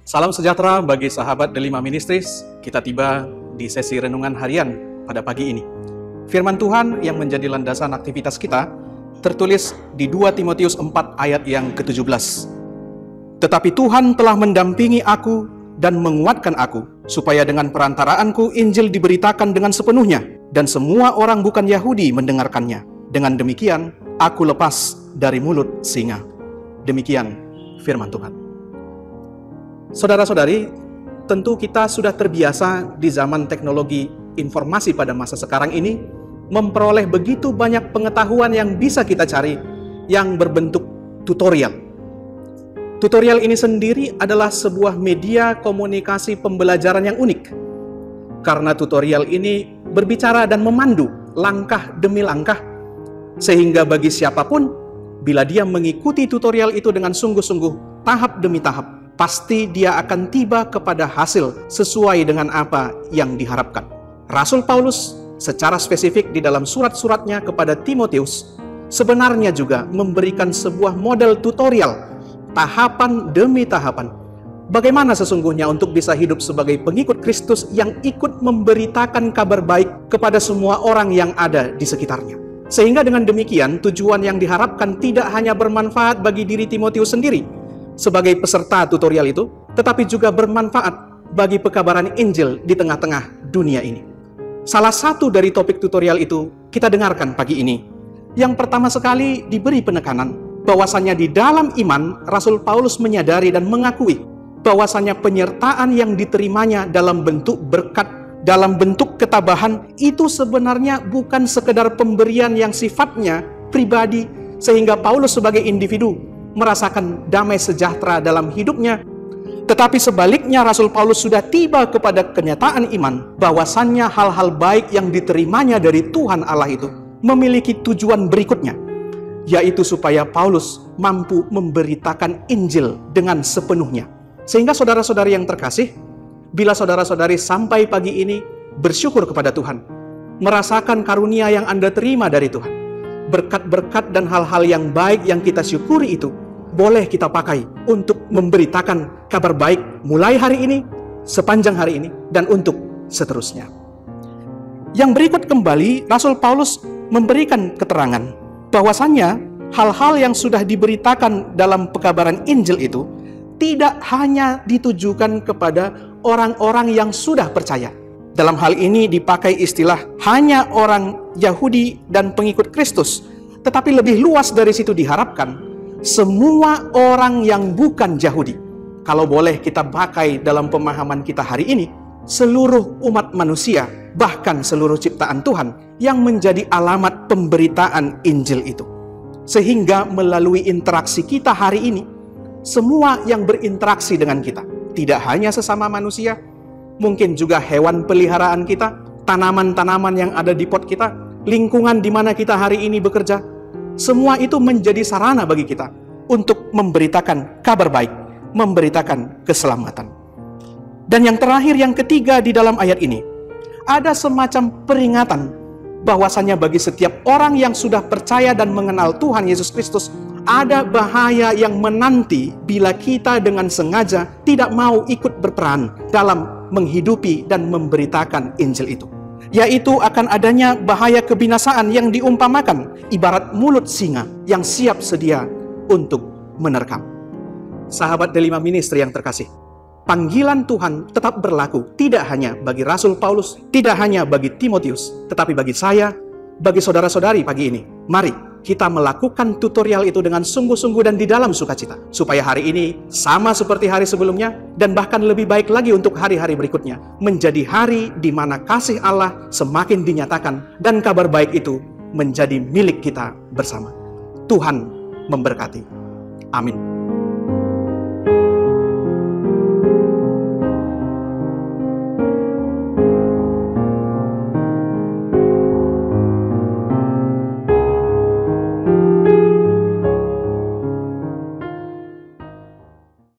Salam sejahtera bagi sahabat Delima Ministries. Kita tiba di sesi renungan harian pada pagi ini. Firman Tuhan yang menjadi landasan aktivitas kita tertulis di 2 Timotius 4 ayat yang ke-17. Tetapi Tuhan telah mendampingi aku dan menguatkan aku, supaya dengan perantaraanku Injil diberitakan dengan sepenuhnya, dan semua orang bukan Yahudi mendengarkannya. Dengan demikian, aku lepas dari mulut singa. Demikian firman Tuhan. Saudara-saudari, tentu kita sudah terbiasa di zaman teknologi informasi pada masa sekarang ini memperoleh begitu banyak pengetahuan yang bisa kita cari yang berbentuk tutorial. Tutorial ini sendiri adalah sebuah media komunikasi pembelajaran yang unik. Karena tutorial ini berbicara dan memandu langkah demi langkah, sehingga bagi siapapun, bila dia mengikuti tutorial itu dengan sungguh-sungguh, tahap demi tahap, pasti dia akan tiba kepada hasil sesuai dengan apa yang diharapkan. Rasul Paulus secara spesifik di dalam surat-suratnya kepada Timotius sebenarnya juga memberikan sebuah model tutorial, tahapan demi tahapan, bagaimana sesungguhnya untuk bisa hidup sebagai pengikut Kristus yang ikut memberitakan kabar baik kepada semua orang yang ada di sekitarnya. Sehingga dengan demikian tujuan yang diharapkan tidak hanya bermanfaat bagi diri Timotius sendiri sebagai peserta tutorial itu, tetapi juga bermanfaat bagi pekabaran Injil di tengah-tengah dunia ini. Salah satu dari topik tutorial itu kita dengarkan pagi ini. Yang pertama sekali diberi penekanan bahwasannya di dalam iman Rasul Paulus menyadari dan mengakui bahwasannya penyertaan yang diterimanya dalam bentuk berkat, dalam bentuk ketabahan itu sebenarnya bukan sekedar pemberian yang sifatnya pribadi sehingga Paulus sebagai individu merasakan damai sejahtera dalam hidupnya, tetapi sebaliknya Rasul Paulus sudah tiba kepada kenyataan iman bahwasannya hal-hal baik yang diterimanya dari Tuhan Allah itu memiliki tujuan berikutnya, yaitu supaya Paulus mampu memberitakan Injil dengan sepenuhnya. Sehingga saudara-saudari yang terkasih, bila saudara-saudari sampai pagi ini bersyukur kepada Tuhan, merasakan karunia yang Anda terima dari Tuhan, berkat-berkat dan hal-hal yang baik yang kita syukuri itu boleh kita pakai untuk memberitakan kabar baik mulai hari ini, sepanjang hari ini, dan untuk seterusnya. Yang berikut kembali, Rasul Paulus memberikan keterangan bahwasannya hal-hal yang sudah diberitakan dalam pekabaran Injil itu tidak hanya ditujukan kepada orang-orang yang sudah percaya. Dalam hal ini dipakai istilah hanya orang Yahudi dan pengikut Kristus, tetapi lebih luas dari situ diharapkan semua orang yang bukan Yahudi. Kalau boleh kita pakai dalam pemahaman kita hari ini, seluruh umat manusia, bahkan seluruh ciptaan Tuhan yang menjadi alamat pemberitaan Injil itu. Sehingga melalui interaksi kita hari ini, semua yang berinteraksi dengan kita, tidak hanya sesama manusia, mungkin juga hewan peliharaan kita, tanaman-tanaman yang ada di pot kita, lingkungan di mana kita hari ini bekerja, semua itu menjadi sarana bagi kita untuk memberitakan kabar baik, memberitakan keselamatan. Dan yang terakhir, yang ketiga di dalam ayat ini, ada semacam peringatan bahwasannya bagi setiap orang yang sudah percaya dan mengenal Tuhan Yesus Kristus, ada bahaya yang menanti bila kita dengan sengaja tidak mau ikut berperan dalam menghidupi dan memberitakan Injil itu. Yaitu akan adanya bahaya kebinasaan yang diumpamakan ibarat mulut singa yang siap sedia untuk menerkam. Sahabat Delima Ministry yang terkasih, panggilan Tuhan tetap berlaku tidak hanya bagi Rasul Paulus, tidak hanya bagi Timotius, tetapi bagi saya, bagi saudara-saudari pagi ini. Mari kita melakukan tutorial itu dengan sungguh-sungguh dan di dalam sukacita, supaya hari ini sama seperti hari sebelumnya dan bahkan lebih baik lagi untuk hari-hari berikutnya, menjadi hari di mana kasih Allah semakin dinyatakan dan kabar baik itu menjadi milik kita bersama. Tuhan memberkati. Amin.